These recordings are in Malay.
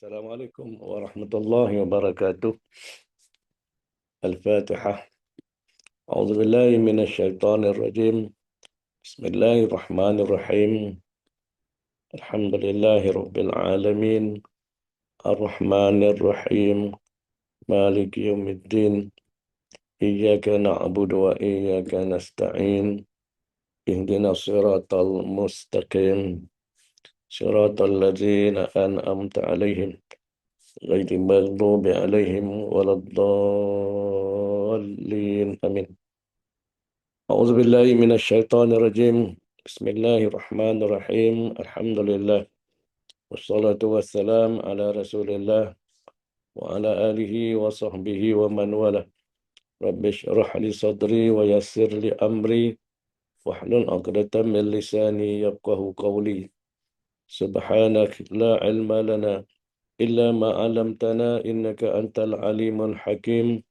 Assalamualaikum warahmatullahi wabarakatuh. Al-Fatihah. A'udzu billahi minasy syaithanir rajim. Bismillahirrahmanirrahim. Alhamdulillahi rabbil alamin. Ar-Rahmanir Rahim. Maliki yaumiddin. Iyyaka na'budu wa iyyaka nasta'in. Ihdinas siratal mustaqim. Siratal ladzina an'amta 'alaihim ghairil maghdubi 'alaihim waladdallin. Amin. A'udzu billahi minasyaitonir rajim. Bismillahirrahmanirrahim. Alhamdulillah. Wassalatu wassalam ala Rasulillah wa ala alihi wa sahbihi wa man wala. Rabbi shrah li sadri wa yassir li amri wahlul 'uqdatam min lisani yafqahu qawli. Subhanak la ilma lana illa ma 'allamtana innaka antal alimul hakim.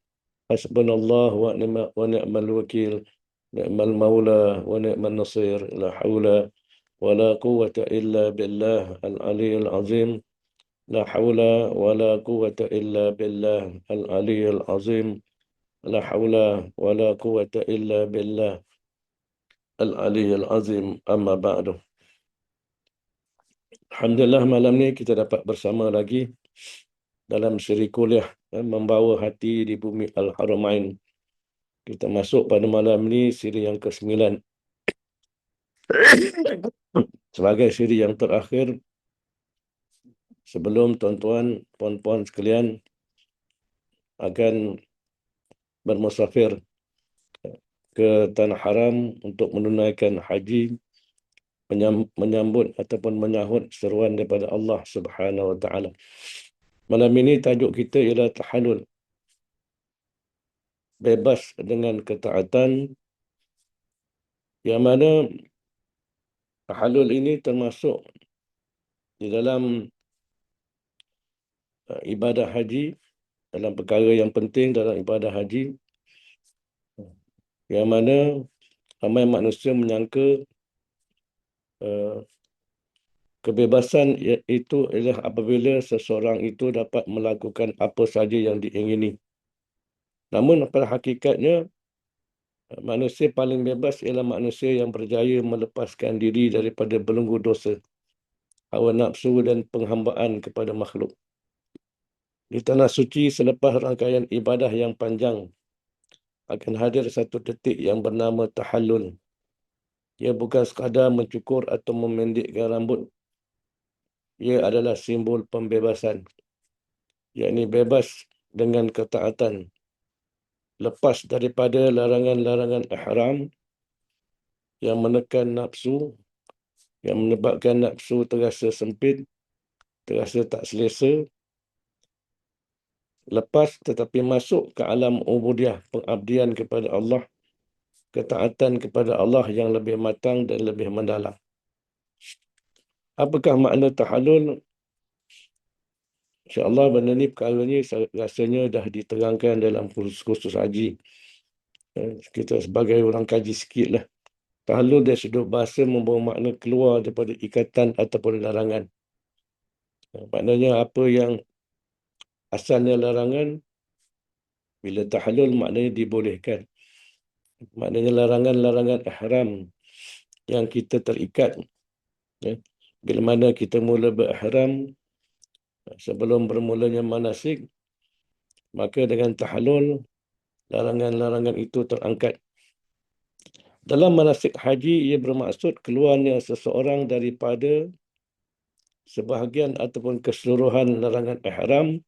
Hasbunallah wa ni'mal wakil. Ni'mal maula wa ni'mal nasir. La haula wa la quwwata illa billah al-aliyyil azim. La haula wa la quwwata illa billah al-aliyyil azim. La haula wa la quwwata illa billah al-aliyyil azim. Amma ba'du. Alhamdulillah, malam ni kita dapat bersama lagi dalam siri kuliah Membawa Hati di Bumi Al-Haramain. Kita masuk pada malam ni siri yang ke-9. Sebagai siri yang terakhir sebelum tuan-tuan, puan-puan sekalian akan bermusafir ke Tanah Haram untuk menunaikan haji, menyambut ataupun menyahut seruan daripada Allah Subhanahu Wa Taala. Malam ini tajuk kita ialah tahallul, bebas dengan ketaatan, yang mana tahallul ini termasuk di dalam ibadah haji, dalam perkara yang penting dalam ibadah haji, yang mana ramai manusia menyangka kebebasan itu ialah apabila seseorang itu dapat melakukan apa saja yang diingini. Namun pada hakikatnya, manusia paling bebas ialah manusia yang berjaya melepaskan diri daripada belenggu dosa, hawa nafsu dan penghambaan kepada makhluk. Di tanah suci selepas rangkaian ibadah yang panjang, akan hadir satu detik yang bernama tahallul. Ia bukan sekadar mencukur atau memendekkan rambut. Ia adalah simbol pembebasan, yakni bebas dengan ketaatan, lepas daripada larangan-larangan ihram yang menekan nafsu, yang menyebabkan nafsu terasa sempit, terasa tak selesa. Lepas tetapi masuk ke alam ubudiyah, pengabdian kepada Allah, ketaatan kepada Allah yang lebih matang dan lebih mendalam. Apakah makna tahallul? InsyaAllah benda ni, perkara ni rasanya dah diterangkan dalam kursus haji. Kita sebagai orang kaji sikit lah. Tahallul dari sudut bahasa membawa makna keluar daripada ikatan ataupun larangan. Maknanya apa yang asalnya larangan, bila tahallul maknanya dibolehkan. Maknanya larangan-larangan ihram yang kita terikat. Bila mana kita mula berihram, sebelum bermulanya manasik, maka dengan tahallul, larangan-larangan itu terangkat. Dalam manasik haji, ia bermaksud keluarnya seseorang daripada sebahagian ataupun keseluruhan larangan ihram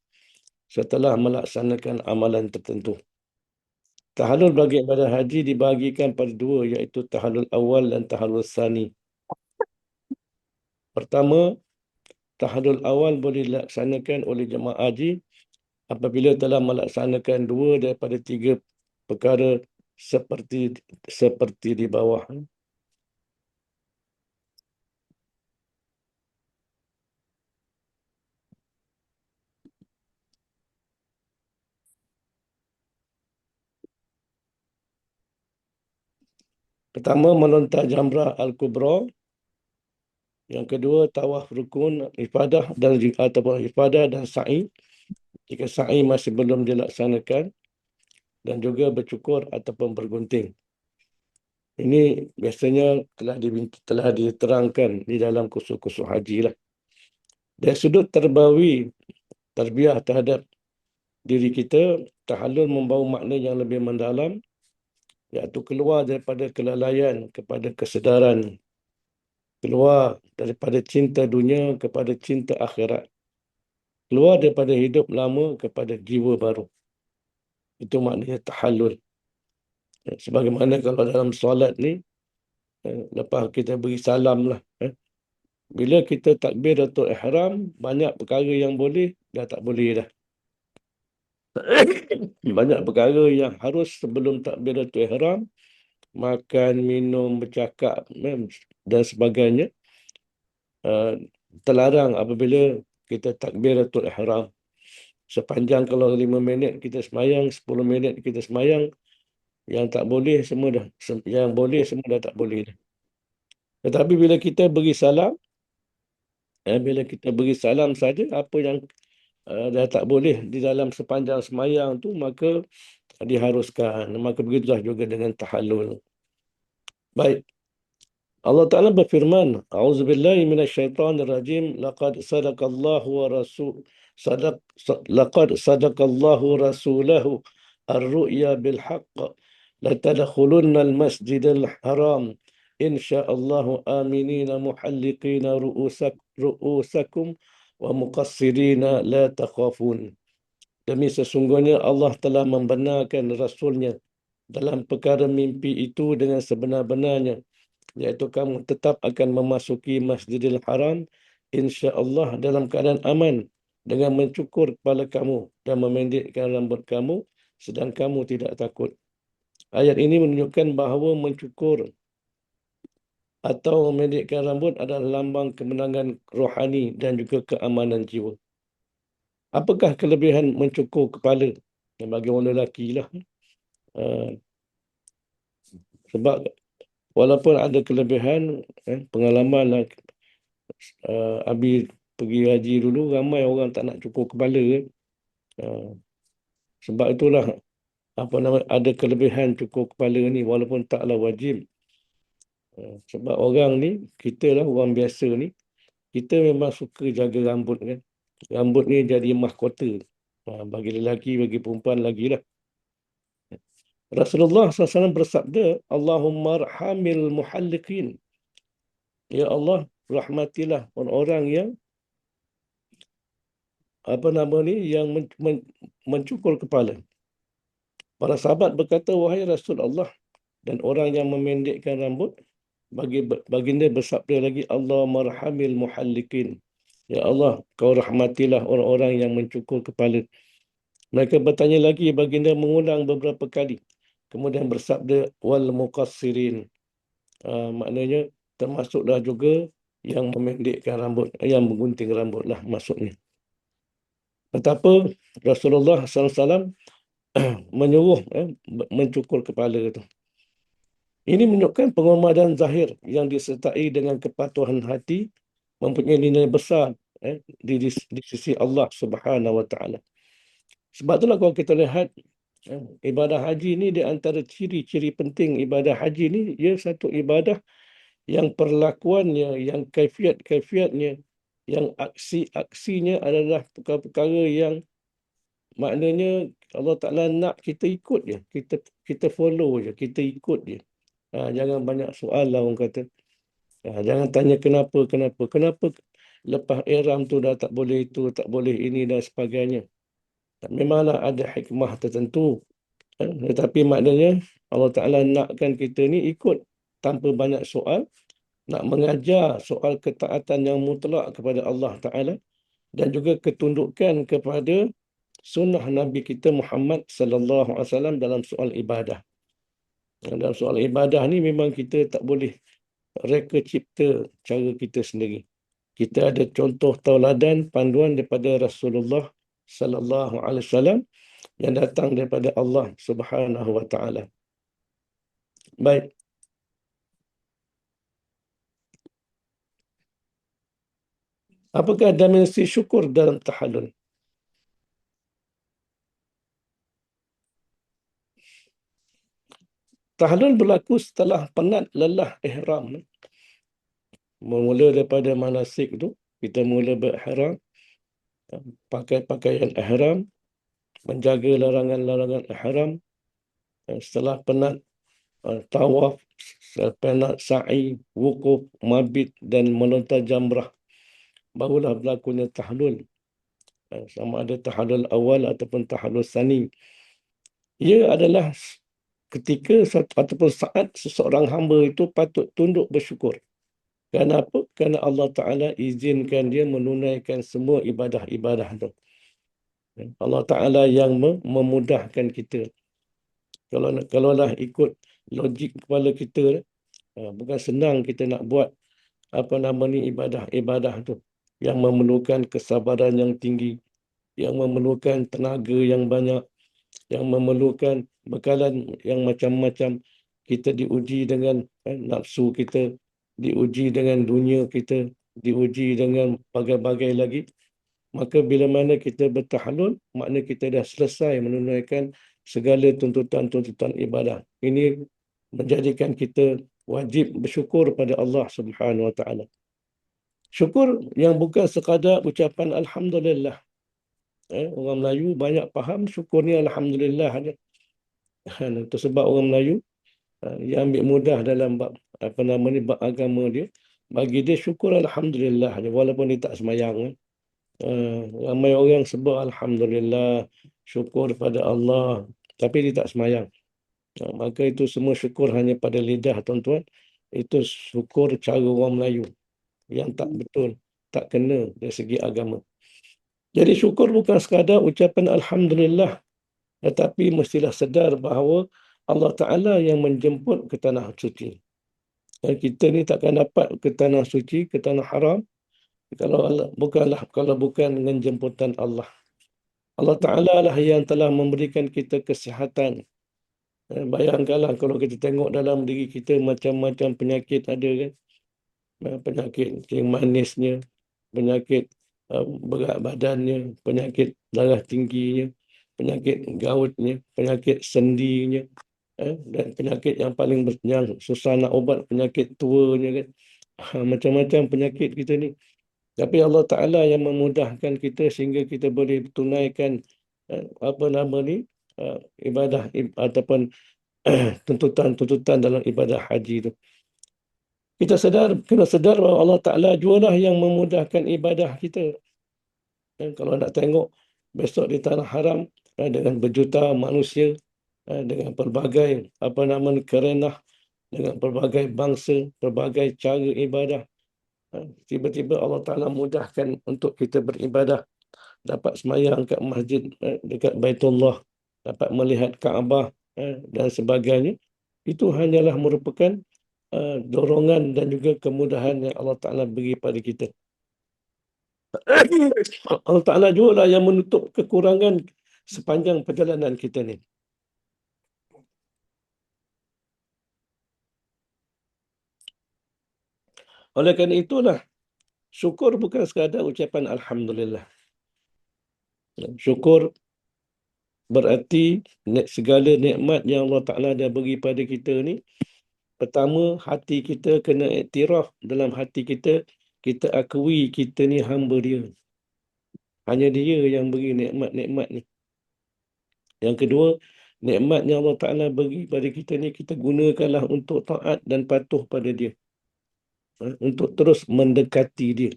setelah melaksanakan amalan tertentu. Tahallul bagi ibadah haji dibahagikan pada dua, iaitu tahallul awal dan tahallul tsani. Pertama, tahallul awal boleh dilaksanakan oleh jemaah haji apabila telah melaksanakan dua daripada tiga perkara seperti di bawah. Pertama, melontar jamrah al-kubra, Yang kedua, tawaf rukun, ifadah dan ataupun ifadah dan sa'i. Jika sa'i masih belum dilaksanakan, dan juga bercukur ataupun bergunting. Ini biasanya telah diterangkan di dalam kursus-kursus haji lah. Dari sudut terbawi, tarbiyah terhadap diri kita, tahallul membawa makna yang lebih mendalam, iaitu keluar daripada kelalaian kepada kesedaran, keluar daripada cinta dunia kepada cinta akhirat, keluar daripada hidup lama kepada jiwa baru. Itu maknanya tahallul. Sebagaimana kalau dalam solat ni, lepas kita beri salam lah. Bila kita takbiratul ihram, banyak perkara yang boleh, dah tak boleh dah. Banyak perkara yang harus sebelum takbiratul ihram, makan, minum, bercakap dan sebagainya, terlarang apabila kita takbiratul ihram. Sepanjang kalau 5 minit kita semayang, 10 minit kita semayang, yang tak boleh semua dah, yang boleh semua dah tak boleh dah. Tetapi bila kita beri salam, saja, apa yang dah tak boleh di dalam sepanjang semayang tu, maka diharuskan. Maka begitulah juga dengan tahallul. Baik. Allah Ta'ala berfirman, A'udzubillahi minasyaitanirrajim, laqad sadaqallahu rasulahu ar-ru'ya bilhaqq, latadkhulunna al-masjidal haram, insya'allahu aminina muhalliqina ru'usakum wa muqassirina la takhafun. Demi sesungguhnya Allah telah membenarkan Rasulnya dalam perkara mimpi itu dengan sebenar-benarnya, iaitu kamu tetap akan memasuki Masjidil Haram insya-Allah dalam keadaan aman dengan mencukur kepala kamu dan memendekkan rambut kamu sedang kamu tidak takut. Ayat ini menunjukkan bahawa mencukur atau memendekkan rambut adalah lambang kemenangan rohani dan juga keamanan jiwa. Apakah kelebihan mencukur kepala bagi orang lelaki lah? Sebab walaupun ada kelebihan, pengalaman lah, Abi pergi haji dulu, ramai orang tak nak cukur kepala. Sebab itulah ada kelebihan cukur kepala ni walaupun taklah wajib. Sebab orang ni, kita lah orang biasa ni, kita memang suka jaga rambut kan. Rambut ni jadi mahkota. Bagi lelaki, bagi perempuan lagi lah. Rasulullah SAW bersabda, Allahumma arhamil muhalliqin. Ya Allah, rahmatilah orang-orang yang mencukur kepala. Para sahabat berkata, wahai Rasulullah, dan orang yang memendekkan rambut, baginda bersabda lagi, Allahumma arhamil muhalliqin. Ya Allah, kau rahmatilah orang-orang yang mencukur kepala. Mereka bertanya lagi, baginda mengulang beberapa kali. Kemudian bersabda, wal muqassirin. Maknanya, termasuklah juga yang memendekkan rambut, yang menggunting rambut lah maksudnya. Betapa Rasulullah SAW menyuruh mencukur kepala itu. Ini menunjukkan penghormatan zahir yang disertai dengan kepatuhan hati, mempunyai nilai besar di sisi Allah Subhanahu Wa Taala. Sebab itulah kalau kita lihat ibadah haji ni, di antara ciri-ciri penting ibadah haji ni, ia satu ibadah yang perlakuannya, yang kaifiat-kaifiatnya, yang aksi-aksinya adalah perkara-perkara yang maknanya Allah Ta'ala nak kita ikut je, kita follow je, kita ikut je. Jangan banyak soal lah orang kata. Jangan tanya kenapa lepas ihram tu dah tak boleh itu, tak boleh ini dan sebagainya. Memanglah ada hikmah tertentu. Tetapi maknanya Allah Ta'ala nakkan kita ni ikut tanpa banyak soal, nak mengajar soal ketaatan yang mutlak kepada Allah Ta'ala dan juga ketundukan kepada sunnah Nabi kita Muhammad sallallahu alaihi wasallam dalam soal ibadah. Dalam soal ibadah ni memang kita tak boleh reka cipta cara kita sendiri. Kita ada contoh tauladan panduan daripada Rasulullah sallallahu alaihi wasallam yang datang daripada Allah Subhanahu wa taala. Baik. Apakah dimensi syukur dalam tahallul? Tahallul berlaku setelah penat lelah ihram. Memula daripada manasik tu, kita mula berihram, pakai pakaian ihram, menjaga larangan-larangan ihram. Setelah penat tawaf, setelah penat sa'i, wukuf, mabit dan melontar jamrah, barulah berlakunya tahallul. Sama ada tahallul awal ataupun tahallul sani. Ia adalah ketika ataupun saat seseorang hamba itu patut tunduk bersyukur. Kenapa? Kerana Allah Ta'ala izinkan dia menunaikan semua ibadah-ibadah itu. Allah Ta'ala yang memudahkan kita. Kalaulah ikut logik kepala kita, bukan senang kita nak buat apa nama ni ibadah-ibadah tu yang memerlukan kesabaran yang tinggi, yang memerlukan tenaga yang banyak, yang memerlukan bekalan yang macam-macam. Kita diuji dengan nafsu kita, diuji dengan dunia kita, diuji dengan bagai-bagai lagi. Maka bila mana kita bertahallul, makna kita dah selesai menunaikan segala tuntutan-tuntutan ibadah. Ini menjadikan kita wajib bersyukur pada Allah Subhanahu Wa Taala. Syukur yang bukan sekadar ucapan Alhamdulillah. Orang Melayu banyak faham syukur ni Alhamdulillah aja. Itu sebab orang Melayu yang ambil mudah dalam bab apa nama ni, bab agama dia. Bagi dia syukur Alhamdulillah aja, walaupun dia tak semayang. Ramai orang sebut Alhamdulillah, syukur pada Allah, tapi dia tak semayang. Maka itu semua syukur hanya pada lidah, tuan-tuan. Itu syukur cara orang Melayu yang tak betul, tak kena dari segi agama. Jadi syukur bukan sekadar ucapan Alhamdulillah, tetapi mestilah sedar bahawa Allah Ta'ala yang menjemput ke tanah suci. Dan kita ni takkan dapat ke tanah suci, ke tanah haram, kalau bukan dengan jemputan Allah. Allah Ta'ala lah yang telah memberikan kita kesihatan. Bayangkanlah kalau kita tengok dalam diri kita macam-macam penyakit ada kan. Penyakit kencing manisnya, penyakit berat badannya, penyakit darah tingginya, penyakit gautnya, penyakit sendinya, dan penyakit yang paling yang susah nak ubat, penyakit tuanya kan. Macam-macam penyakit kita ni. Tapi Allah Ta'ala yang memudahkan kita sehingga kita boleh tunaikan apa nama ni, ibadah ataupun tuntutan-tuntutan dalam ibadah haji tu. Kita kena sedar bahawa Allah Ta'ala jualah yang memudahkan ibadah kita. Dan kalau nak tengok besok di Tanah Haram, dengan berjuta manusia, dengan pelbagai apa nama ni, kerenah, dengan pelbagai bangsa, pelbagai cara ibadah, tiba-tiba Allah Ta'ala mudahkan untuk kita beribadah, dapat semayang kat masjid dekat Baitullah, dapat melihat Kaabah dan sebagainya. Itu hanyalah merupakan dorongan dan juga kemudahan yang Allah Ta'ala beri pada kita. Allah Ta'ala juga lah yang menutup kekurangan sepanjang perjalanan kita ni. Oleh kerana itulah, syukur bukan sekadar ucapan Alhamdulillah. Syukur berarti segala nikmat yang Allah Ta'ala dah beri pada kita ni, pertama, hati kita kena iktiraf dalam hati kita, kita akui kita ni hamba dia. Hanya dia yang beri nikmat-nikmat ni. Yang kedua, nikmat yang Allah Ta'ala beri pada kita ni, kita gunakanlah untuk taat dan patuh pada dia. Untuk terus mendekati dia.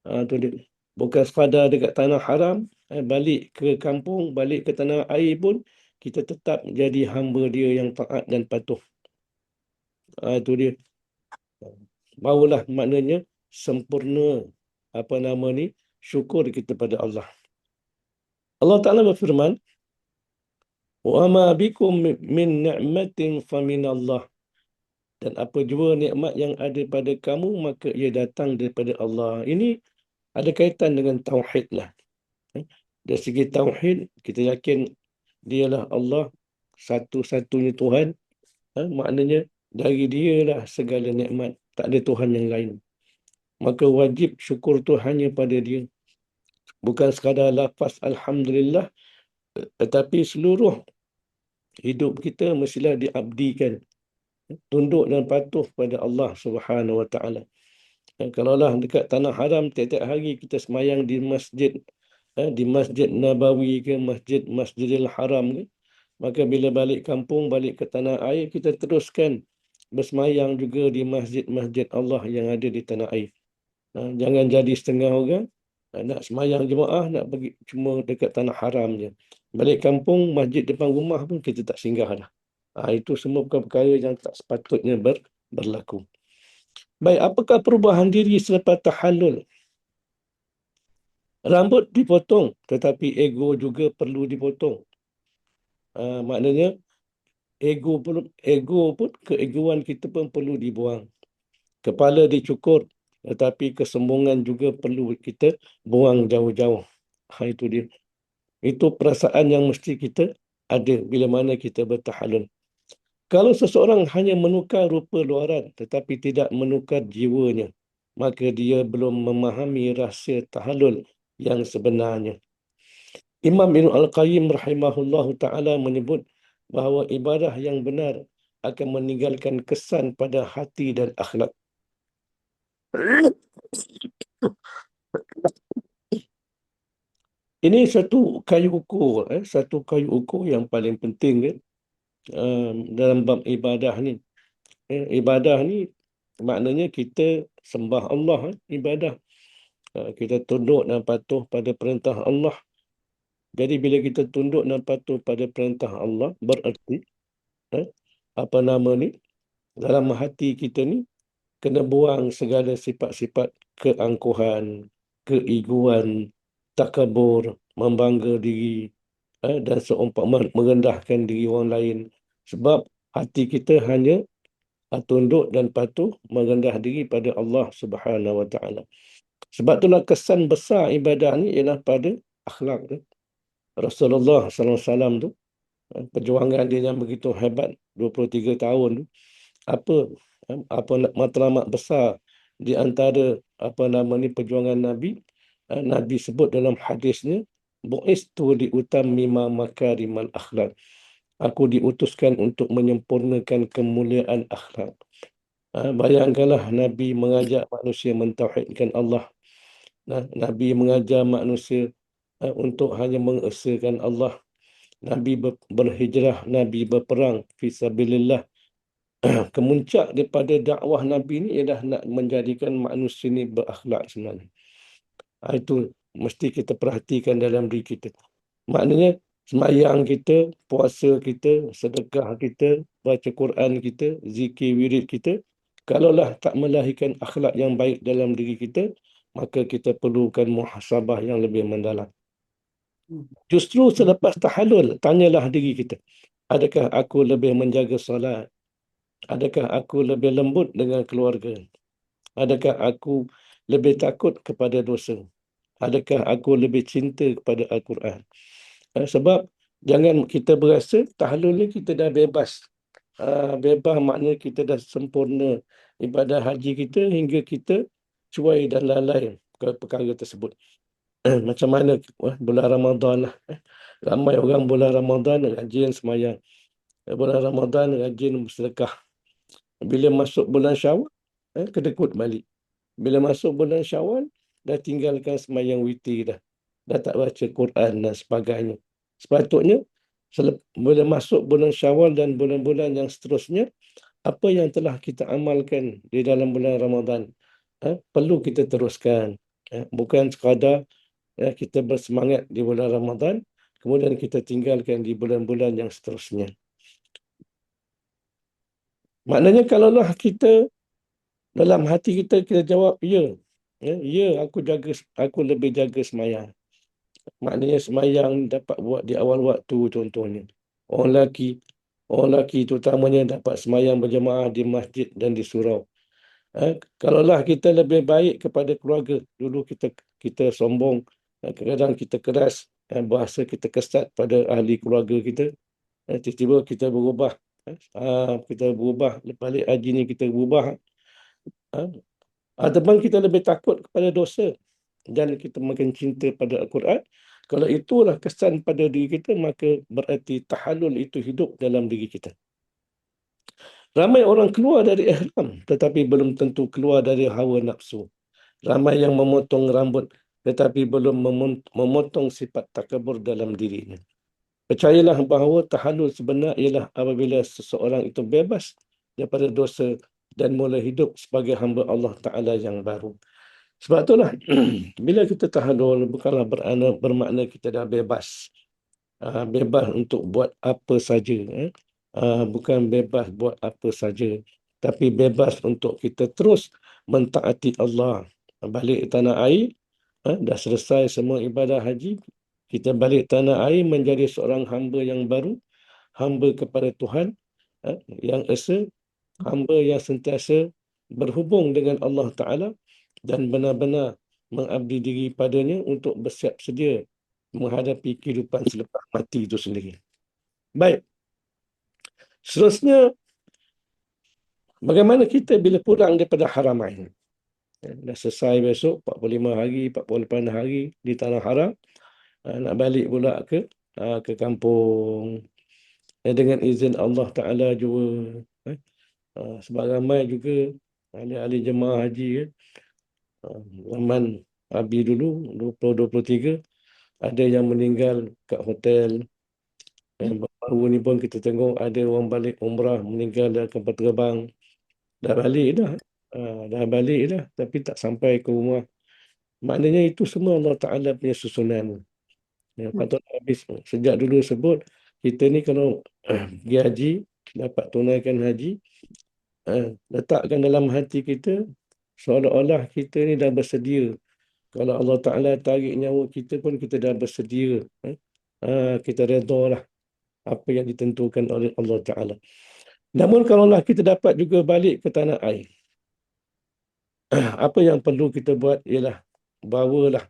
Itu dia. Bukan sekadar dekat tanah haram, balik ke kampung, balik ke tanah air pun, kita tetap jadi hamba dia yang taat dan patuh. Itu dia. Barulah maknanya sempurna apa nama ni, syukur kita pada Allah. Allah Ta'ala berfirman, "Wa ma bikum min ni'matin faminallah." Dan apa jua nikmat yang ada pada kamu, maka ia datang daripada Allah. Ini ada kaitan dengan tauhid lah. Dari segi tauhid, kita yakin dialah Allah, satu-satunya Tuhan. Maknanya dari dia lah segala nikmat, tak ada Tuhan yang lain. maka wajib syukur tu hanya pada dia. Bukan sekadar lafaz Alhamdulillah, tetapi seluruh hidup kita mestilah diabdikan, tunduk dan patuh pada Allah Subhanahu Wa Taala. Kalaulah dekat tanah haram, tiap-tiap hari kita semayang di masjid, di Masjid Nabawi ke Masjidil Haram ke, maka bila balik kampung, balik ke tanah air, kita teruskan bersemayang juga di masjid-masjid Allah yang ada di tanah air. Jangan jadi setengah orang nak semayang jemaah, nak pergi cuma dekat tanah haram je. Balik kampung, masjid depan rumah pun kita tak singgah dah. Itu semua perkara yang tak sepatutnya berlaku. Baik, apakah perubahan diri selepas tahallul? Rambut dipotong, tetapi ego juga perlu dipotong. Maknanya ego pun keegoan kita pun perlu dibuang. Kepala dicukur, tetapi kesombongan juga perlu kita buang jauh-jauh. Itu dia. Itu perasaan yang mesti kita ada bila mana kita bertahallul. Kalau seseorang hanya menukar rupa luaran tetapi tidak menukar jiwanya, maka dia belum memahami rahsia tahallul yang sebenarnya. Imam Ibn Al-Qayyim rahimahullahu ta'ala menyebut bahawa ibadah yang benar akan meninggalkan kesan pada hati dan akhlak. Ini satu kayu ukur, satu kayu ukur yang paling penting kan, dalam bab ibadah ni. Ibadah ni maknanya kita sembah Allah, ibadah. Kita tunduk dan patuh pada perintah Allah. Jadi bila kita tunduk dan patuh pada perintah Allah, bererti apa nama ni, dalam hati kita ni kena buang segala sifat-sifat keangkuhan, keegoan, takabur, membangga diri, dan seumpama merendahkan diri orang lain. Sebab hati kita hanya tunduk dan patuh merendah diri pada Allah Subhanahu Wa Taala. Sebab itulah kesan besar ibadah ni ialah pada akhlak tu. Rasulullah SAW tu, perjuangan dia yang begitu hebat 23 tahun tu, apa matlamat besar di antara apa nama ni perjuangan Nabi. Nabi sebut dalam hadisnya, bu'istu liutammima makarimal akhlak. Aku diutuskan untuk menyempurnakan kemuliaan akhlak. Bayangkanlah Nabi mengajak manusia mentauhidkan Allah. Nabi mengajar manusia untuk hanya mengesahkan Allah. Nabi berhijrah, Nabi berperang fisabilillah. Kemuncak daripada dakwah Nabi ni ialah nak menjadikan manusia ni berakhlak sebenarnya. Itu mesti kita perhatikan dalam diri kita. Maknanya semayang kita, puasa kita, sedekah kita, baca Quran kita, zikir wirid kita, kalaulah tak melahirkan akhlak yang baik dalam diri kita, maka kita perlukan muhasabah yang lebih mendalam. Justru selepas tahallul, tanyalah diri kita, adakah aku lebih menjaga solat? Adakah aku lebih lembut dengan keluarga? Adakah aku lebih takut kepada dosa? Adakah aku lebih cinta kepada Al-Quran? Sebab jangan kita berasa tahallul ni kita dah bebas. Bebas maknanya kita dah sempurna ibadah haji kita hingga kita cuai dan lalai ke perkara tersebut. Macam mana bulan Ramadan lah. Ramai orang bulan Ramadan rajin semayang. Bulan Ramadan rajin bersedekah. Bila masuk bulan Syawal, kedekut balik. Bila masuk bulan Syawal, dah tinggalkan semayang witir dah. Dah tak baca Quran dan sebagainya. Sepatutnya, bila masuk bulan Syawal dan bulan-bulan yang seterusnya, apa yang telah kita amalkan di dalam bulan Ramadan, perlu kita teruskan. Bukan sekadar kita bersemangat di bulan Ramadan, kemudian kita tinggalkan di bulan-bulan yang seterusnya. Maknanya kalaulah kita dalam hati kita jawab ya, aku lebih jaga semayang. Maknanya semayang dapat buat di awal waktu contohnya. Orang lelaki terutamanya dapat semayang berjemaah di masjid dan di surau. Kalaulah kita lebih baik kepada keluarga, dulu kita sombong, kadang-kadang kita keras, bahasa kita kesat pada ahli keluarga kita, tiba-tiba kita berubah. Kita berubah, balik haji ni kita berubah. Ataupun kita lebih takut kepada dosa dan kita makin cinta pada Al-Quran. Kalau itulah kesan pada diri kita, maka berarti tahallul itu hidup dalam diri kita. Ramai orang keluar dari ihram tetapi belum tentu keluar dari hawa nafsu. Ramai yang memotong rambut tetapi belum memotong sifat takabur dalam dirinya. Percayalah bahawa tahallul sebenar ialah apabila seseorang itu bebas daripada dosa dan mula hidup sebagai hamba Allah Ta'ala yang baru. Sebab itulah, bila kita tahallul, bukanlah bermakna kita dah bebas. Bebas untuk buat apa saja. Bukan bebas buat apa saja. Tapi bebas untuk kita terus mentaati Allah. Balik tanah air, dah selesai semua ibadah haji, kita balik tanah air menjadi seorang hamba yang baru, hamba kepada Tuhan, yang esa, hamba yang sentiasa berhubung dengan Allah Ta'ala dan benar-benar mengabdi diri padanya untuk bersiap sedia menghadapi kehidupan selepas mati itu sendiri. Baik. Seterusnya, bagaimana kita bila pulang daripada Haramain? Dah selesai besok, 45 hari, 48 hari di Tanah Haram. Nak balik pula ke kampung. Dengan izin Allah Ta'ala juga. Sebab ramai juga ahli-ahli jemaah haji kan. Zaman Abi dulu, 2023, ada yang meninggal kat hotel. Baru ni pun kita tengok ada orang balik umrah meninggal dalam kapal terbang. Dah balik dah. Dah balik dah. Tapi tak sampai ke rumah. Maknanya itu semua Allah Ta'ala punya susunan. Patut habis. Sejak dulu sebut, kita ni kalau pergi haji, dapat tunaikan haji, letakkan dalam hati kita, seolah-olah kita ni dah bersedia. Kalau Allah Ta'ala tarik nyawa kita pun, kita dah bersedia. Kita redha lah apa yang ditentukan oleh Allah Ta'ala. Namun kalaulah kita dapat juga balik ke tanah air, apa yang perlu kita buat ialah bawalah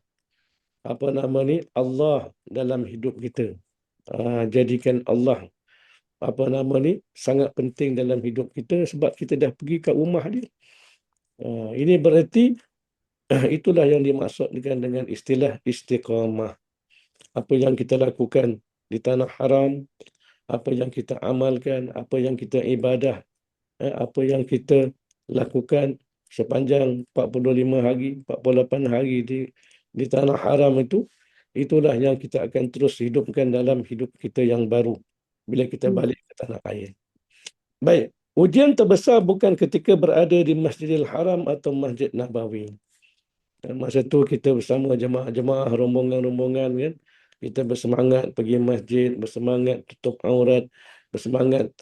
Allah dalam hidup kita. Jadikan Allah sangat penting dalam hidup kita sebab kita dah pergi ke rumah dia. Ini berarti itulah yang dimaksudkan dengan istilah istiqamah. Apa yang kita lakukan di tanah haram, apa yang kita amalkan, apa yang kita ibadah, apa yang kita lakukan sepanjang 45 hari, 48 hari di tanah haram itu, itulah yang kita akan terus hidupkan dalam hidup kita yang baru bila kita balik ke tanah air. Baik, ujian terbesar bukan ketika berada di Masjidil Haram atau Masjid Nabawi. Masa tu kita bersama jemaah-jemaah, rombongan-rombongan kan, kita bersemangat pergi masjid, bersemangat tutup aurat, bersemangat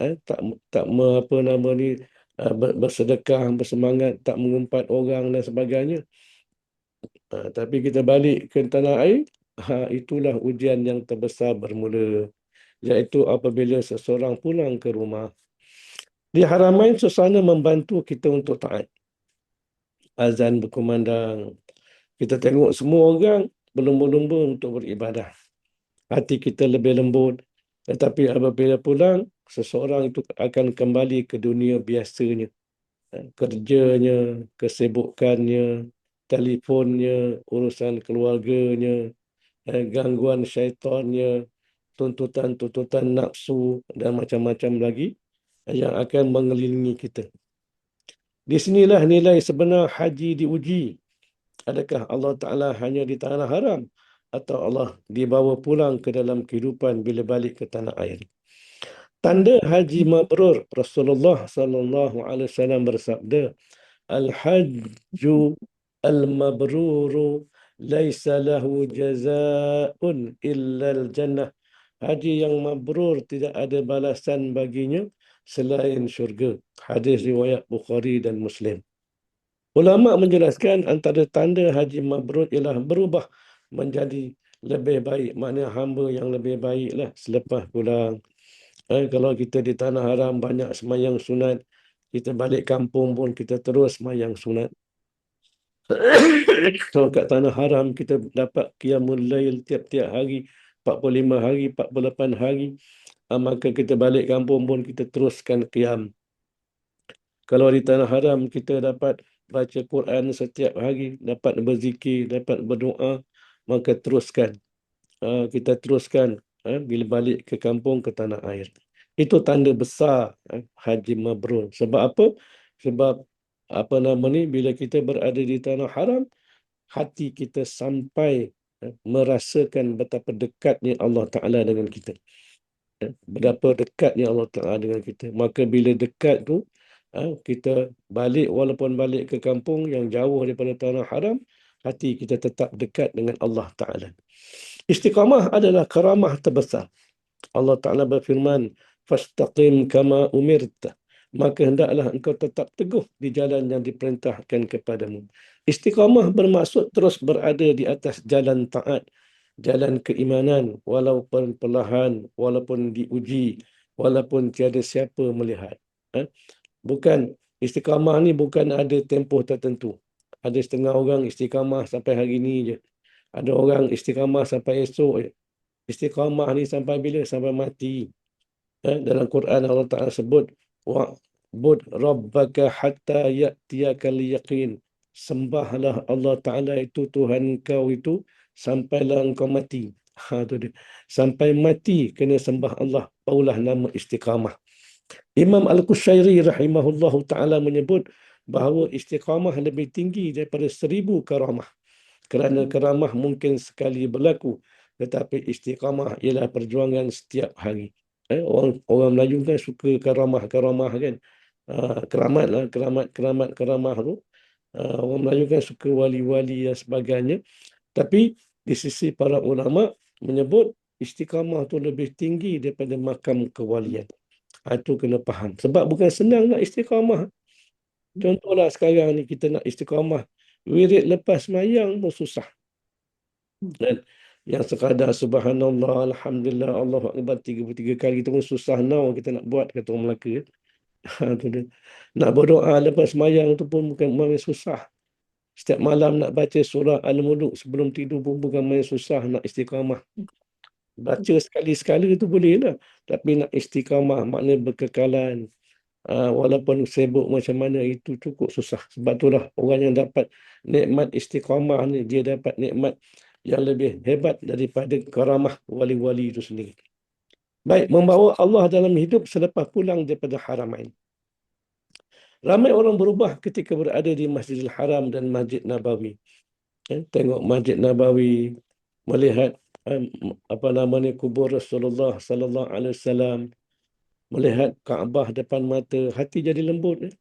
bersedekah, bersemangat tak mengumpat orang dan sebagainya. Tapi kita balik ke tanah air, itulah ujian yang terbesar bermula, iaitu apabila seseorang pulang ke rumah. Di Haramain, suasana membantu kita untuk taat. Azan berkumandang, kita tengok semua orang berlumba-lumba untuk beribadah. Hati kita lebih lembut. Tetapi apabila pulang, seseorang itu akan kembali ke dunia biasanya. Kerjanya, kesibukannya, telefonnya, urusan keluarganya, gangguan syaitannya, tuntutan-tuntutan nafsu dan macam-macam lagi yang akan mengelilingi kita. Di sinilah nilai sebenar haji diuji. Adakah Allah Ta'ala hanya di tanah haram atau Allah dibawa pulang ke dalam kehidupan bila balik ke tanah air? Tanda haji mabrur, Rasulullah sallallahu alaihi wasallam bersabda, Al-hajju al-mabruru laisa lahu jazaa'un illa al-jannah. Haji yang mabrur tidak ada balasan baginya selain syurga. Hadis riwayat Bukhari dan Muslim. Ulama menjelaskan antara tanda haji mabrur ialah berubah menjadi lebih baik. Maknanya hamba yang lebih baiklah selepas pulang. Kalau kita di tanah haram banyak semayang sunat, kita balik kampung pun kita terus semayang sunat. Kalau kat tanah haram kita dapat qiyamul lail tiap-tiap hari, 45 hari, 48 hari, maka kita balik kampung pun kita teruskan qiyam. Kalau di tanah haram kita dapat baca Quran setiap hari, dapat berzikir, dapat berdoa, maka teruskan. Kita teruskan bila balik ke kampung, ke tanah air. Itu tanda besar haji mabrur. Sebab apa? Sebab apa nama ni, bila kita berada di tanah haram, hati kita sampai merasakan betapa dekatnya Allah Ta'ala dengan kita. Betapa dekatnya Allah Ta'ala dengan kita. Maka bila dekat tu, kita balik, walaupun balik ke kampung yang jauh daripada tanah haram, hati kita tetap dekat dengan Allah Ta'ala. Istiqamah adalah karamah terbesar. Allah Ta'ala berfirman, "Fastaqim kama umirta." Maka hendaklah engkau tetap teguh di jalan yang diperintahkan kepadamu. Istiqamah bermaksud terus berada di atas jalan taat, jalan keimanan, walaupun perlahan, walaupun diuji, walaupun tiada siapa melihat. Bukan, istiqamah ni bukan ada tempoh tertentu. Ada setengah orang istiqamah sampai hari ni je. Ada orang istiqamah sampai esok je. Istiqamah ni sampai bila? Sampai mati. Dalam Quran Allah Ta'ala sebut, "Wa'bud rabbaka hatta ya'tiyakal yaqin." Sembahlah Allah Ta'ala itu, Tuhan kau itu, sampailah engkau mati. Tu dia. Sampai mati kena sembah Allah. Barulah nama istiqamah. Imam Al-Qushayri rahimahullahu ta'ala menyebut bahawa istiqamah lebih tinggi daripada 1000 karamah. Kerana karamah mungkin sekali berlaku, tetapi istiqamah ialah perjuangan setiap hari. Orang Melayu kan suka karamah-karamah kan. Keramat lah, keramat tu. Orang Melayu kan suka wali-wali dan sebagainya. Tapi di sisi para ulama menyebut istiqamah tu lebih tinggi daripada makam kewalian. Itu kena faham. Sebab bukan senang nak istiqamah. Contohlah sekarang ni kita nak istiqamah, wirid lepas mayang pun susah. Dan yang sekadar subhanallah, alhamdulillah, Allahu akbar 33 kali itu pun susah now kita nak buat, kata orang Melaka. Tu dia. Nak berdoa lepas mayang tu pun bukan main susah. Setiap malam nak baca surah Al-Muluk sebelum tidur pun bukan main susah nak istiqamah. Baca sekali-sekala tu boleh lah. Tapi nak istiqamah maknanya berkekalan. Walaupun sibuk macam mana, itu cukup susah. Sebab itulah orang yang dapat nikmat istiqamah ni, dia dapat nikmat yang lebih hebat daripada karamah wali-wali itu sendiri. Baik, membawa Allah dalam hidup selepas pulang daripada Haramain. Ramai orang berubah ketika berada di Masjidil Haram dan Masjid Nabawi. Tengok Masjid Nabawi, melihat apa namanya kubur Rasulullah sallallahu alaihi wasallam, melihat Kaabah depan mata, hati jadi lembut.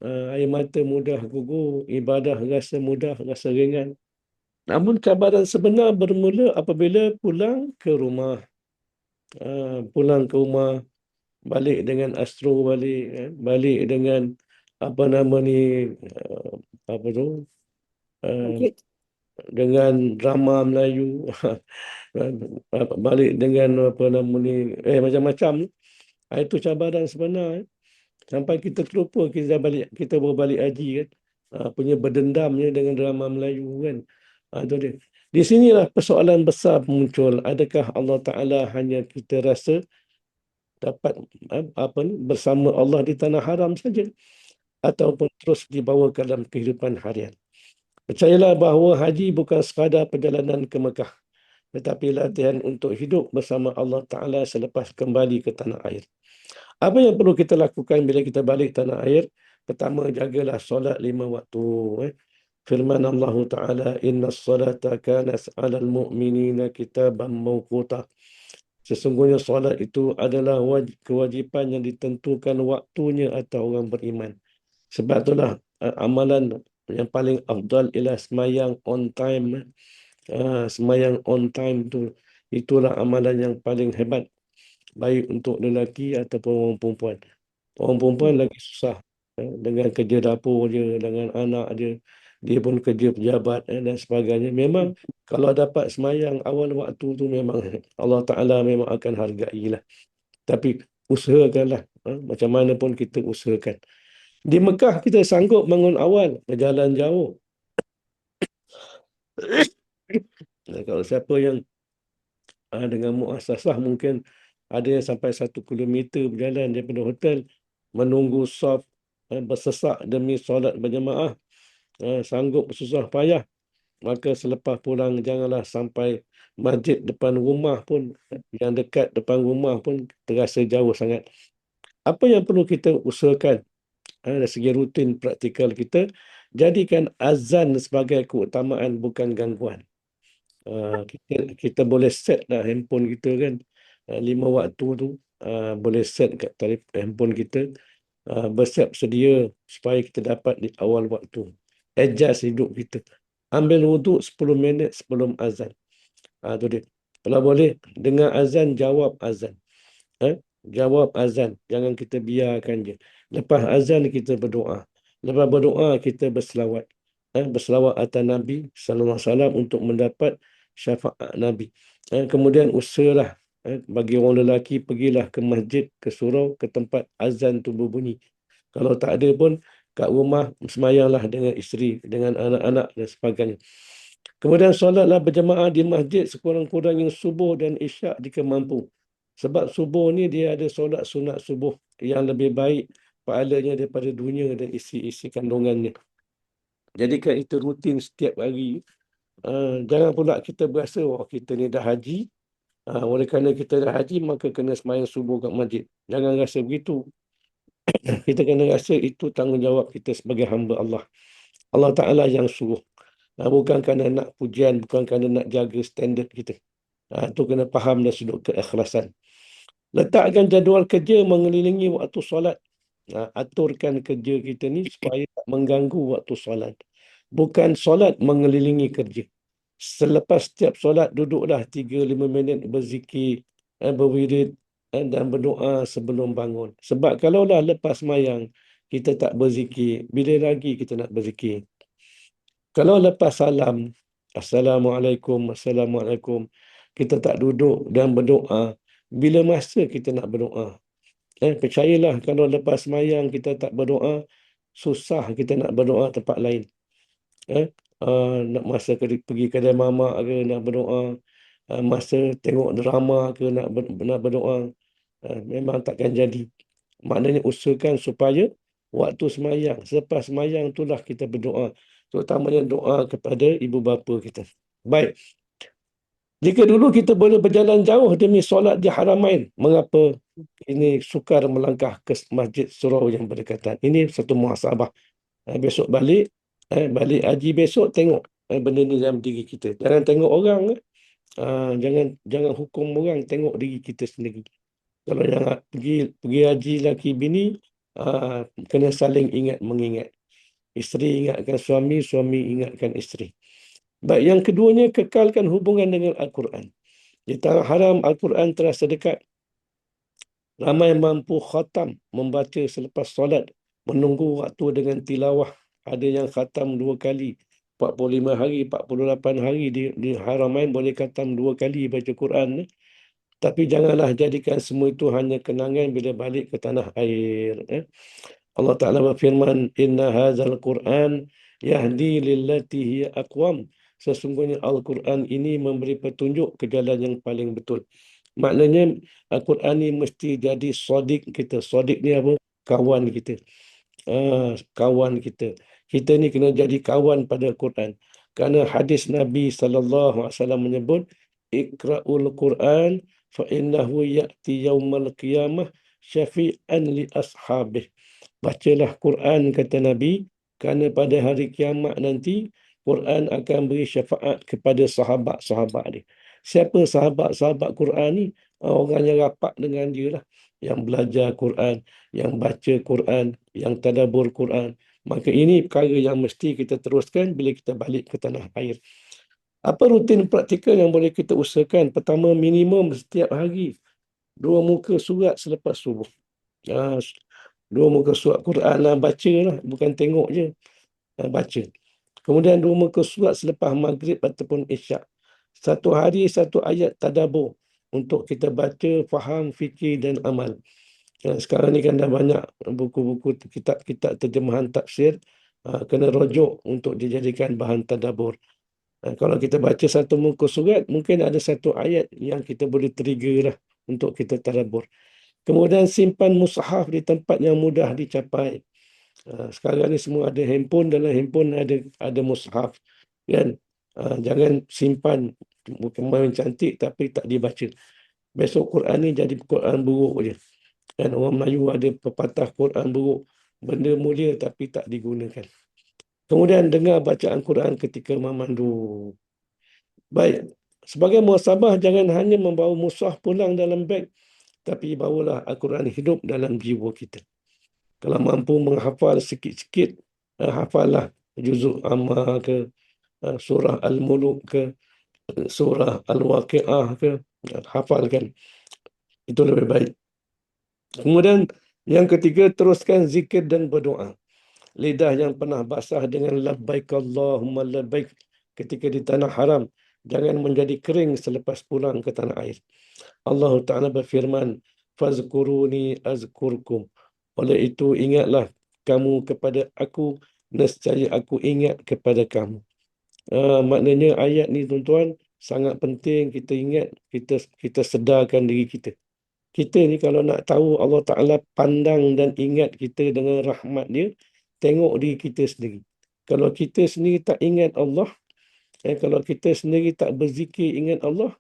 Air mata mudah gugur, ibadah rasa mudah, rasa ringan. Namun cabaran sebenar bermula apabila pulang ke rumah. Pulang ke rumah, balik dengan astro, balik dengan apa nama ni, apa tu, dengan drama Melayu, balik dengan apa nama ni, macam-macam. Itu cabaran sebenar. Sampai kita terlupa kita baru balik haji kan. Punya berdendamnya dengan drama Melayu kan. Itu dia. Di sinilah persoalan besar muncul. Adakah Allah Ta'ala hanya kita rasa dapat bersama Allah di tanah haram saja, ataupun terus dibawa ke dalam kehidupan harian? Percayalah bahawa haji bukan sekadar perjalanan ke Mekah, tetapi latihan untuk hidup bersama Allah Ta'ala selepas kembali ke tanah air. Apa yang perlu kita lakukan bila kita balik tanah air? Pertama, jagalah solat 5 waktu. Firman Allah Ta'ala, "Inna as-salata kanat 'alal mu'minina kitaban mawquta." Sesungguhnya solat itu adalah kewajipan yang ditentukan waktunya atas orang beriman. Sebab itulah amalan yang paling afdal ialah semayang on time. Semayang on time tu, itulah amalan yang paling hebat, baik untuk lelaki ataupun orang perempuan. Orang perempuan lagi susah, dengan kerja dapur dia, dengan anak dia, dia pun kerja pejabat dan sebagainya. Memang kalau dapat semayang awal waktu tu, memang Allah Ta'ala memang akan hargailah. Tapi usahakanlah, macam mana pun kita usahakan. Di Mekah kita sanggup bangun awal, berjalan jauh. Kalau siapa yang dengan muasasah, mungkin ada yang sampai 1 kilometer berjalan daripada hotel, menunggu saf, bersesak demi solat berjemaah. sanggup susah payah, maka selepas pulang janganlah sampai masjid depan rumah pun, yang dekat depan rumah pun terasa jauh sangat. Apa yang perlu kita usahakan dari segi rutin praktikal kita, jadikan azan sebagai keutamaan, bukan gangguan. Kita boleh set lah handphone kita kan, 5 waktu tu boleh set kat handphone kita, bersiap sedia supaya kita dapat di awal waktu. Adjust hidup kita. Ambil wuduk 10 minit sebelum azan. Tu dia. Kalau boleh, dengar azan, jawab azan. Jawab azan. Jangan kita biarkan je. Lepas azan, kita berdoa. Lepas berdoa, kita berselawat. Berselawat atas Nabi SAW untuk mendapat syafaat Nabi. Kemudian usahalah, bagi orang lelaki, pergilah ke masjid, ke surau, ke tempat azan tu berbunyi. Kalau tak ada pun, kat rumah semayanglah dengan isteri, dengan anak-anak dan sebagainya. Kemudian solatlah berjemaah di masjid sekurang-kurangnya subuh dan isyak jika mampu. Sebab subuh ni dia ada solat sunat subuh yang lebih baik pahalanya daripada dunia dan isi-isi kandungannya. Jadikan itu rutin setiap hari. Jangan pula kita berasa, kita ni dah haji. Oleh kerana kita dah haji, maka kena semayang subuh kat masjid. Jangan rasa begitu. Kita kena rasa itu tanggungjawab kita sebagai hamba Allah. Allah Ta'ala yang suruh. Bukan kerana nak pujian, bukan kerana nak jaga standard kita. Itu kena faham dari sudut keikhlasan. Letakkan jadual kerja mengelilingi waktu solat. Aturkan kerja kita ni supaya tak mengganggu waktu solat. Bukan solat mengelilingi kerja. Selepas setiap solat, duduklah 3-5 minit berzikir, berwirid, dan berdoa sebelum bangun. Sebab kalaulah lepas mayang, kita tak berzikir, bila lagi kita nak berzikir? Kalau lepas salam, Assalamualaikum, Assalamualaikum, kita tak duduk dan berdoa, bila masa kita nak berdoa? Percayalah, kalau lepas mayang kita tak berdoa, susah kita nak berdoa tempat lain. Nak masa pergi kedai mamak ke, nak berdoa, masa tengok drama ke, nak berdoa, memang takkan jadi. Maknanya usahakan supaya waktu semayang, selepas semayang itulah kita berdoa. Terutamanya doa kepada ibu bapa kita. Baik. Jika dulu kita boleh berjalan jauh demi solat di Haramain, mengapa ini sukar melangkah ke masjid surau yang berdekatan? Ini satu muhasabah. Besok balik, balik haji besok, tengok benda ni dalam diri kita. Jangan tengok orang. Jangan hukum orang, tengok diri kita sendiri. Kalau yang pergi haji laki bini, kena saling ingat mengingat. Isteri ingatkan suami, suami ingatkan isteri. Baik, yang keduanya, kekalkan hubungan dengan Al-Quran. Di tanah haram, Al-Quran terasa dekat. Ramai mampu khatam, membaca selepas solat, menunggu waktu dengan tilawah. Ada yang khatam 2 kali, 45 hari, 48 hari di Haramain boleh khatam 2 kali baca Quran. Tapi janganlah jadikan semua itu hanya kenangan bila balik ke tanah air. Allah Ta'ala berfirman, Inna hazal Quran yahdi lillati hiya aqwam. Sesungguhnya Al-Quran ini memberi petunjuk ke jalan yang paling betul. Maknanya Al-Quran ni mesti jadi sodik kita. Sodik ni apa? Kawan kita. Kawan kita. Kita ni kena jadi kawan pada Al-Quran. Kerana hadis Nabi SAW menyebut, Iqra'ul Quran fa'innahu ya'ti yawmal qiyamah syafi'an li ashabih. Bacalah Quran, kata Nabi, kerana pada hari kiamat nanti, Quran akan beri syafaat kepada sahabat-sahabat dia. Siapa sahabat-sahabat Quran ni? Orang yang rapat dengan dia lah. Yang belajar Quran, yang baca Quran, yang tadabbur Quran. Maka ini perkara yang mesti kita teruskan bila kita balik ke tanah air. Apa rutin praktikal yang boleh kita usahakan? Pertama, minimum setiap hari 2 muka surat selepas subuh. 2 muka surat Quran lah, baca lah, bukan tengok je. Baca. Kemudian 2 muka surat selepas maghrib ataupun isyak. 1 hari 1 ayat tadabbur untuk kita baca, faham, fikir dan amal. Sekarang ni kan dah banyak buku-buku, kitab-kitab terjemahan tafsir, kena rujuk untuk dijadikan bahan tadabbur. Kalau kita baca 1 muka surat, mungkin ada 1 ayat yang kita boleh trigger lah untuk kita tadabbur. Kemudian simpan mushaf di tempat yang mudah dicapai. Sekarang ni semua ada handphone, dalam handphone ada mushaf, kan. Jangan simpan, bukan main cantik tapi tak dibaca. Besok Quran ni jadi Quran buruk je. Kan orang Melayu ada pepatah Quran buruk, benda mulia tapi tak digunakan. Kemudian dengar bacaan Quran ketika memandu. Baik, sebagai muhasabah jangan hanya membawa mushaf pulang dalam beg, tapi bawalah Al-Quran hidup dalam jiwa kita. Kalau mampu menghafal sikit-sikit, hafallah juzuk Amma ke, surah Al-Muluk ke, surah Al-Waqi'ah ke, hafalkan. Itu lebih baik. Kemudian yang ketiga, teruskan zikir dan berdoa. Lidah yang pernah basah dengan labbaik Allahumma labbaik ketika di tanah haram, jangan menjadi kering selepas pulang ke tanah air. Allah Ta'ala berfirman, fazkuruni azkurkum. Oleh itu ingatlah kamu kepada aku, nescaya aku ingat kepada kamu. Maknanya ayat ni tuan-tuan sangat penting kita ingat, kita sedarkan diri kita. Kita ni kalau nak tahu Allah Ta'ala pandang dan ingat kita dengan rahmat dia, tengok diri kita sendiri. Kalau kita sendiri tak ingat Allah, kalau kita sendiri tak berzikir ingat Allah,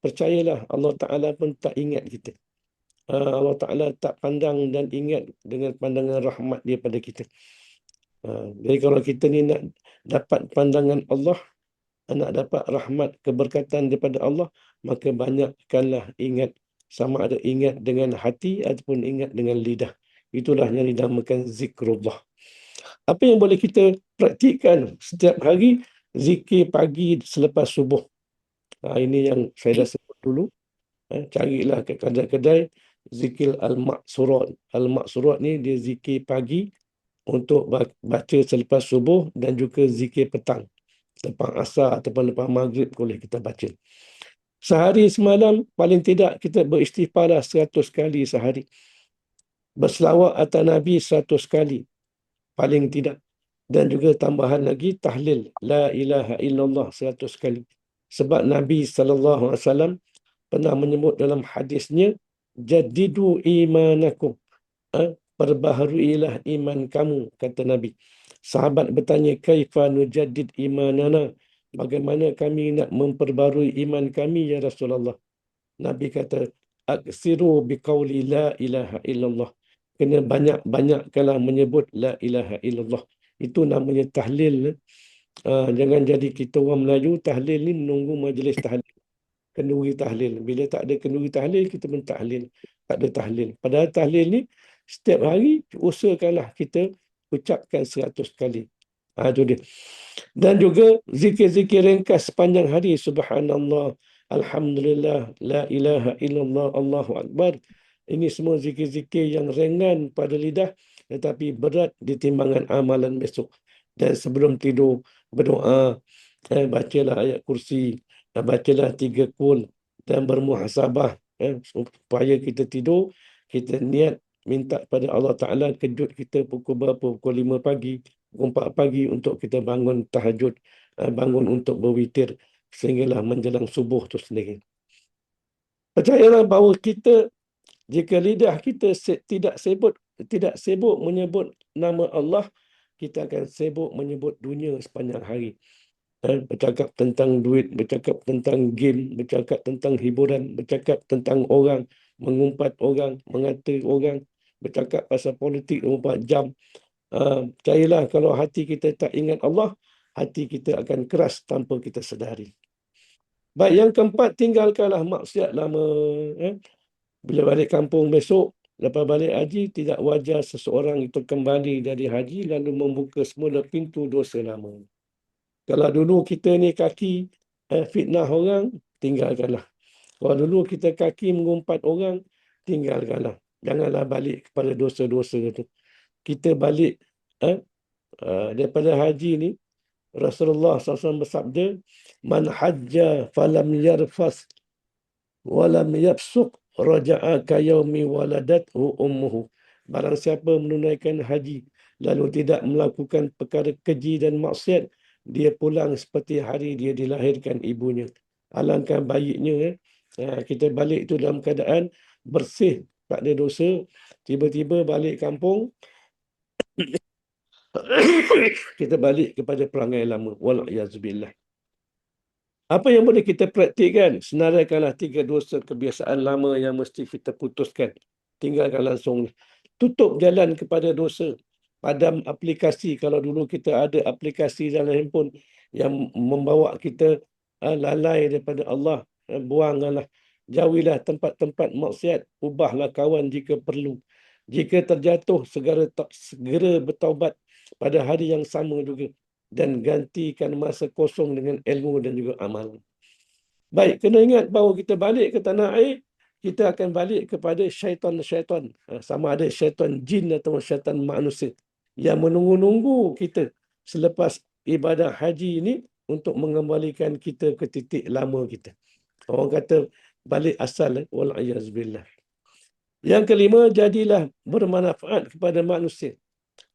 percayalah Allah Ta'ala pun tak ingat kita. Allah Ta'ala tak pandang dan ingat dengan pandangan rahmat dia pada kita. Jadi kalau kita ni nak dapat pandangan Allah, nak dapat rahmat keberkatan daripada Allah, maka banyakkanlah ingat, sama ada ingat dengan hati ataupun ingat dengan lidah. Itulah yang dinamakan zikrullah. Apa yang boleh kita praktikkan setiap hari? Zikir pagi selepas subuh. Ini yang saya dah sebut dulu. Carilah ke kedai-kedai zikir al-maksurat. Al-maksurat ni dia zikir pagi untuk baca selepas subuh dan juga zikir petang. Lepas asar ataupun lepas maghrib boleh kita baca. Sehari semalam paling tidak kita beristighfarlah 100 kali sehari. Berselawat atas Nabi 100 kali paling tidak. Dan juga tambahan lagi tahlil la ilaha illallah 100 kali. Sebab Nabi SAW pernah menyebut dalam hadisnya, jadidu imanakum, perbaharuilah iman kamu, kata Nabi. Sahabat bertanya, kaifa nujaddid imanana, bagaimana kami nak memperbarui iman kami ya Rasulullah? Nabi kata, aksiru biqauli la ilaha illallah. Kena banyak-banyakkanlah menyebut la ilaha illallah. Itu namanya tahlil. Jangan jadi kita orang Melayu, tahlil ni menunggu majlis tahlil. Kenduri tahlil. Bila tak ada kenduri tahlil, kita pun tahlil. Tak ada tahlil. Padahal tahlil ni, setiap hari, usahakanlah kita ucapkan 100 kali. Itu dia. Dan juga zikir-zikir ringkas sepanjang hari. Subhanallah, Alhamdulillah, La ilaha illallah, Allahu Akbar. Ini semua zikir-zikir yang ringan pada lidah, tetapi berat di timbangan amalan besok. Dan sebelum tidur, berdoa, bacalah ayat kursi, bacalah 3 qul dan bermuhasabah, supaya kita tidur, kita niat minta pada Allah Ta'ala kejut kita pukul berapa, pukul 5 pagi, pukul 4 pagi untuk kita bangun tahajud, bangun untuk berwitir, sehinggalah menjelang subuh tu sendiri. Percayalah bahawa kita, jika lidah kita tidak sibuk menyebut nama Allah, kita akan sibuk menyebut dunia sepanjang hari. Bercakap tentang duit, bercakap tentang game, bercakap tentang hiburan, bercakap tentang orang, mengumpat orang, mengata orang, bercakap pasal politik 24 jam. Percayalah kalau hati kita tak ingat Allah, hati kita akan keras tanpa kita sedari. Baik, yang keempat, tinggalkanlah maksiat lama. Bila balik kampung besok, lepas balik haji, tidak wajar seseorang itu kembali dari haji lalu membuka semula pintu dosa lama. Kalau dulu kita ni kaki fitnah orang, tinggalkanlah. Kalau dulu kita kaki mengumpat orang, tinggalkanlah. Janganlah balik kepada dosa-dosa itu. Kita balik daripada haji ni, Rasulullah SAW bersabda, man hajja falam yarfas walam yafsuq raja'a kayaumi waladathu ummuhu. Barang siapa menunaikan haji lalu tidak melakukan perkara keji dan maksiat, dia pulang seperti hari dia dilahirkan ibunya. Alangkah baiknya kita balik itu dalam keadaan bersih, tak ada dosa. Tiba-tiba balik kampung, Kita balik kepada perangai lama. Wal'iyazbillah. Apa yang boleh kita praktikkan? Senaraikanlah 3 dosa kebiasaan lama yang mesti kita putuskan. Tinggalkan langsung. Tutup jalan kepada dosa. Padam aplikasi. Kalau dulu kita ada aplikasi dalam handphone yang membawa kita lalai daripada Allah. Buanglah. Jauhilah tempat-tempat maksiat. Ubahlah kawan jika perlu. Jika terjatuh, segera bertaubat pada hari yang sama juga. Dan gantikan masa kosong dengan ilmu dan juga amal. Baik, kena ingat bahawa kita balik ke tanah air, kita akan balik kepada syaitan-syaitan. Sama ada syaitan jin atau syaitan manusia yang menunggu-nunggu kita selepas ibadah haji ini untuk mengembalikan kita ke titik lama kita. Orang kata balik asal, wal'iyazbillah. Yang kelima, jadilah bermanfaat kepada manusia.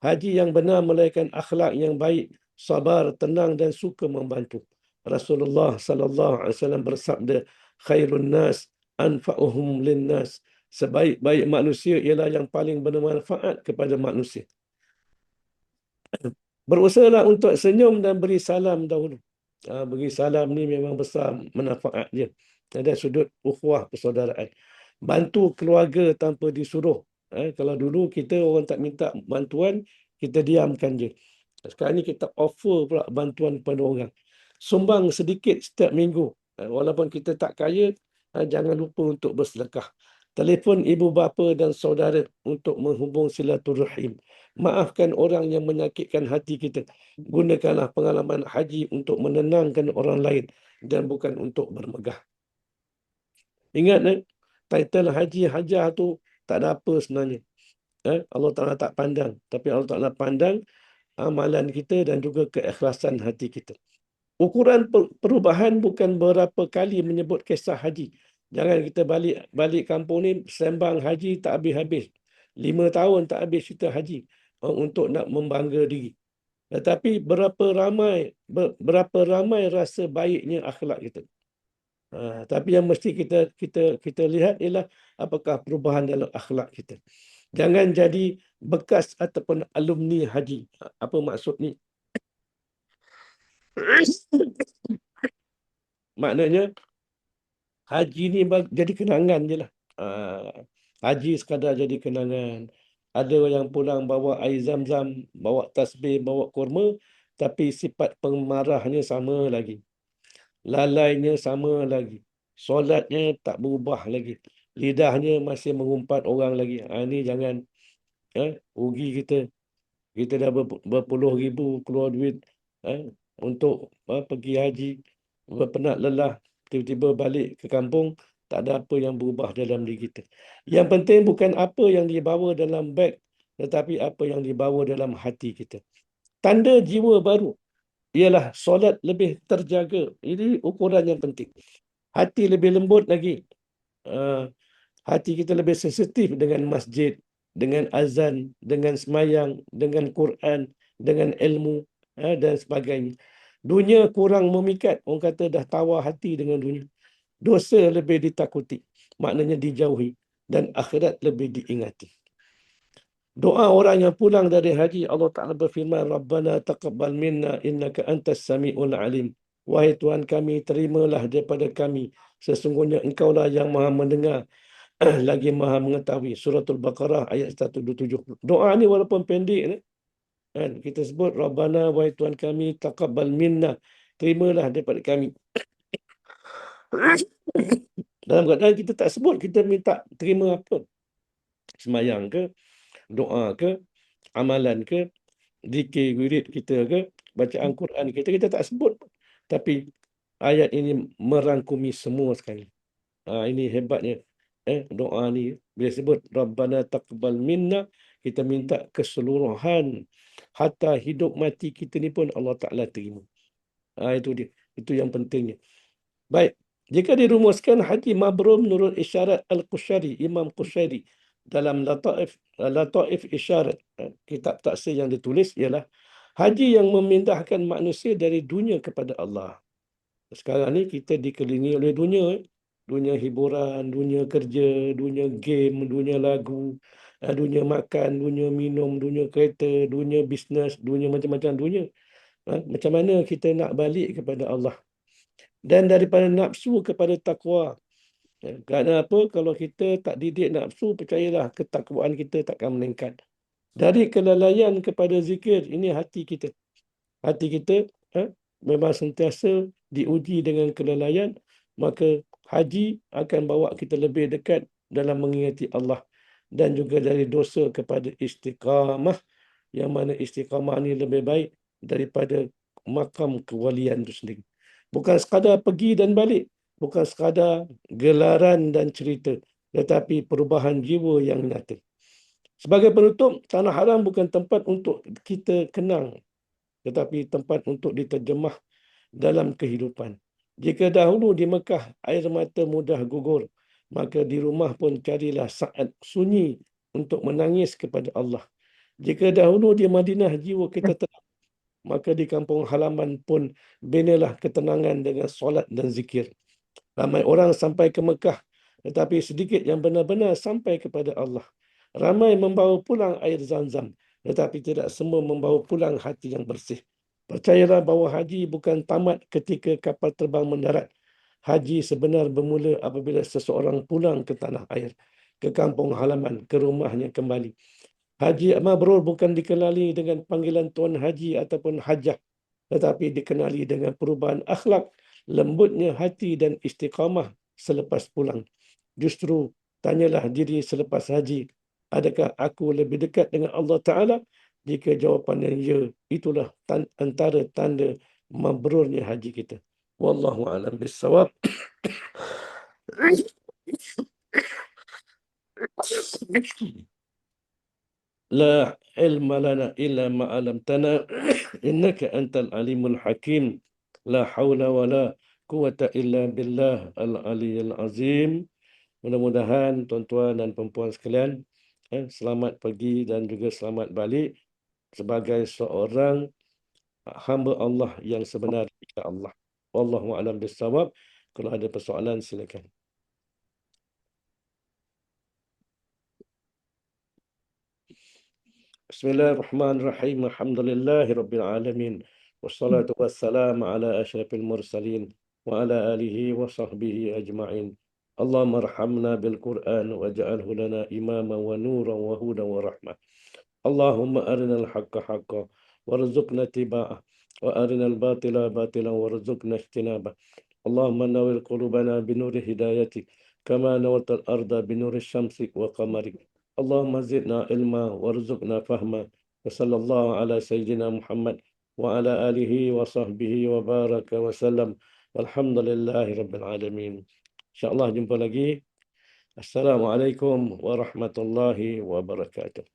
Haji yang benar melahirkan akhlak yang baik, sabar, tenang dan suka membantu. Rasulullah sallallahu alaihi wasallam bersabda, khairun nas anfa'uhum linnas. Sebaik-baik manusia ialah yang paling bermanfaat kepada manusia. Berusahalah untuk senyum dan beri salam dahulu. Beri salam ni memang besar manfaat dia. Ada sudut ukhuwah persaudaraan. Bantu keluarga tanpa disuruh. Kalau dulu kita orang tak minta bantuan, kita diamkan je. Sekarang ni kita offer pula bantuan kepada orang. Sumbang sedikit setiap minggu. Walaupun kita tak kaya, jangan lupa untuk bersedekah. Telefon ibu bapa dan saudara untuk menghubung silaturahim. Maafkan orang yang menyakitkan hati kita. Gunakanlah pengalaman haji untuk menenangkan orang lain dan bukan untuk bermegah. Ingat, title haji hajah tu tak ada apa sebenarnya. Allah Ta'ala tak pandang. Tapi Allah Ta'ala pandang amalan kita dan juga keikhlasan hati kita. Ukuran perubahan bukan berapa kali menyebut kisah haji. Jangan kita balik kampung ni sembang haji tak habis-habis. 5 tahun tak habis cerita haji untuk nak membangga diri. Tetapi berapa ramai rasa baiknya akhlak kita. Tapi yang mesti kita lihat ialah apakah perubahan dalam akhlak kita. Jangan jadi bekas ataupun alumni haji. Apa maksud ni? Maknanya haji ni jadi kenangan je lah. Haji sekadar jadi kenangan. Ada yang pulang bawa air zam-zam, bawa tasbih, bawa kurma, tapi sifat pemarahnya sama lagi. Lalainya sama lagi. Solatnya tak berubah lagi. Lidahnya masih mengumpat orang lagi. Ini jangan rugi kita. Kita dah berpuluh ribu keluar duit untuk pergi haji. Penat lelah. Tiba-tiba balik ke kampung. Tak ada apa yang berubah dalam diri kita. Yang penting bukan apa yang dibawa dalam beg, tetapi apa yang dibawa dalam hati kita. Tanda jiwa baru ialah solat lebih terjaga. Ini ukuran yang penting. Hati lebih lembut lagi. Hati kita lebih sensitif dengan masjid, dengan azan, dengan semayang, dengan Quran, dengan ilmu dan sebagainya. Dunia kurang memikat. Orang kata dah tawar hati dengan dunia. Dosa lebih ditakuti. Maknanya dijauhi. Dan akhirat lebih diingati. Doa orang yang pulang dari haji, Allah Ta'ala berfirman, Rabbana taqabbal minna innaka antas sami'ul alim. Wahai Tuhan kami, terimalah daripada kami. Sesungguhnya engkaulah yang maha mendengar, lagi maha mengetahui. Suratul Baqarah ayat 127. Doa ni walaupun pendek, kan? Kita sebut, Rabbana, wahai Tuhan kami, taqabbal minna. Terimalah daripada kami. Dalam keadaan kita tak sebut, kita minta terima apa? Semayang ke? Doa ke? Amalan ke? Zikir wirid kita ke? Bacaan Quran kita tak sebut. Tapi ayat ini merangkumi semua sekali. Ini hebatnya. Doa ni bila sebut Rabbana taqabbal minna, kita minta keseluruhan hatta hidup mati kita ni pun Allah Ta'ala terima. Itu dia. Itu yang pentingnya. Baik. Jika dirumuskan haji mabrur menurut isyarat Al-Qushari, Imam Qushari dalam Lataif Isyarat, kitab taksir yang ditulis ialah haji yang memindahkan manusia dari dunia kepada Allah. Sekarang ni kita dikelilingi oleh dunia. Dunia hiburan, dunia kerja, dunia game, dunia lagu. Dunia makan, dunia minum, dunia kereta, dunia bisnes, dunia macam-macam dunia. Macam mana kita nak balik kepada Allah? Dan daripada nafsu kepada takwa. Kerana apa? Kalau kita tak didik nafsu, percayalah ketakwaan kita takkan meningkat. Dari kelalaian kepada zikir, ini hati kita. Hati kita memang sentiasa diuji dengan kelalaian, maka haji akan bawa kita lebih dekat dalam mengingati Allah. Dan juga dari dosa kepada istiqamah, yang mana istiqamah ini lebih baik daripada makam kewalian itu sendiri. Bukan sekadar pergi dan balik, bukan sekadar gelaran dan cerita, tetapi perubahan jiwa yang nyata. Sebagai penutup, Tanah Haram bukan tempat untuk kita kenang, tetapi tempat untuk diterjemah dalam kehidupan. Jika dahulu di Mekah air mata mudah gugur, maka di rumah pun carilah saat sunyi untuk menangis kepada Allah. Jika dahulu di Madinah jiwa kita tenang, maka di kampung halaman pun binalah ketenangan dengan solat dan zikir. Ramai orang sampai ke Mekah, tetapi sedikit yang benar-benar sampai kepada Allah. Ramai membawa pulang air Zam-Zam, tetapi tidak semua membawa pulang hati yang bersih. Percayalah bahawa haji bukan tamat ketika kapal terbang mendarat. Haji sebenar bermula apabila seseorang pulang ke tanah air, ke kampung halaman, ke rumahnya kembali. Haji Mabrur bukan dikenali dengan panggilan Tuan Haji ataupun Hajah, tetapi dikenali dengan perubahan akhlak, lembutnya hati dan istiqamah selepas pulang. Justru tanyalah diri selepas haji, adakah aku lebih dekat dengan Allah Ta'ala? Jika jawapannya ya, itulah antara tanda mabrurnya haji kita. Wallahu a'lam bissawab. لا علم لنا إلا ما علمتنا إنك أنت العليم الحكيم لا حول ولا قوة إلا بالله العلي العظيم. Mudah-mudahan tuan-tuan dan perempuan sekalian selamat pergi dan juga selamat balik sebagai seorang hamba Allah yang sebenar, insya-Allah. Wallahu a'lam bissawab. Kalau ada persoalan silakan. Bismillahirrahmanirrahim. Alhamdulillahirrabbilalamin. Wassalatu wassalamu ala asyrafil mursalin wa ala alihi wa sahbihi ajma'in. Allahumma arhamna bil Qur'an waj'alhu lana imama wa nuran wa hudan wa rahmah. Allahumma arinal haqqa haqqa warzuqna tiba'ah wa arinal batila batilan warzuqna ijtinabah. Allahumma nawwir qulubana binuri hidayatik kama nawwartal arda binuri syamsi wa qamarik. اللهم زدنا علما وارزقنا فهما وصلى الله على سيدنا محمد وعلى آله وصحبه وبارك وسلم والحمد لله رب العالمين. إن شاء الله jumpa lagi. Assalamualaikum warahmatullahi wabarakatuh.